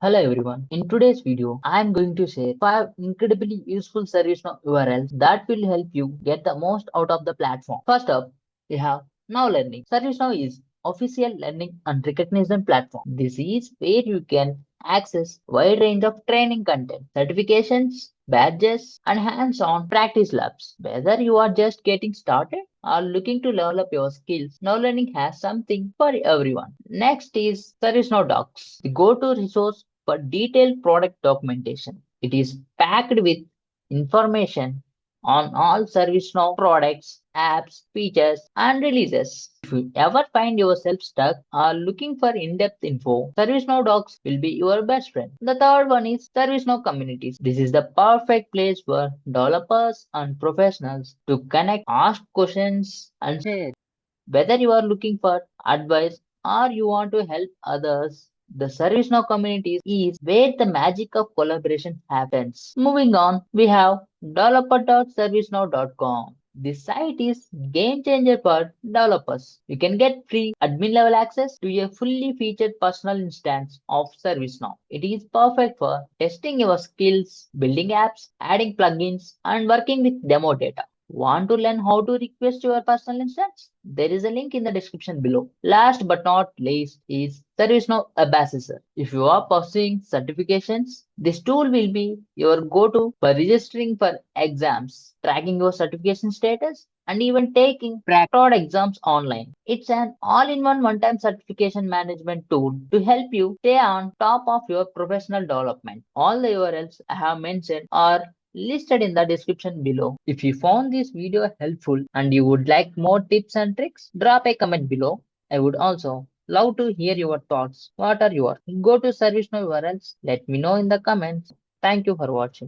Hello everyone. In today's video, I am going to share 5 incredibly useful ServiceNow URLs that will help you get the most out of the platform. First up, we have Now Learning. ServiceNow is official learning and recognition platform. This is where you can access wide range of training content, certifications, badges, and hands-on practice labs. Whether you are just getting started or looking to level up your skills, Now Learning has something for everyone. Next is ServiceNow Docs, the go-to resource for detailed product documentation. It is packed with information on all ServiceNow products, apps, features, and releases. If you ever find yourself stuck or looking for in-depth info, ServiceNow Docs will be your best friend. The third one is ServiceNow Communities. This is the perfect place for developers and professionals to connect, ask questions, and share. Whether you are looking for advice or you want to help others, the ServiceNow communities is where the magic of collaboration happens. Moving on, we have developer.servicenow.com. This site is game changer for developers. You can get free admin level access to a fully featured personal instance of ServiceNow. It is perfect for testing your skills, building apps, adding plugins, and working with demo data. Want to learn how to request your personal instance? There is a link in the description below. Last but not least is ServiceNow Ambassador. If you are pursuing certifications, this tool will be your go-to for registering for exams, tracking your certification status, and even taking fraud exams online. It's an all-in-one one-time certification management tool to help you stay on top of your professional development. All the URLs I have mentioned are listed in the description below. If you found this video helpful and you would like more tips and tricks, drop a comment below. I would also love to hear your thoughts. What are yours? Go to ServiceNow URLs. Let me know in the comments. Thank you for watching.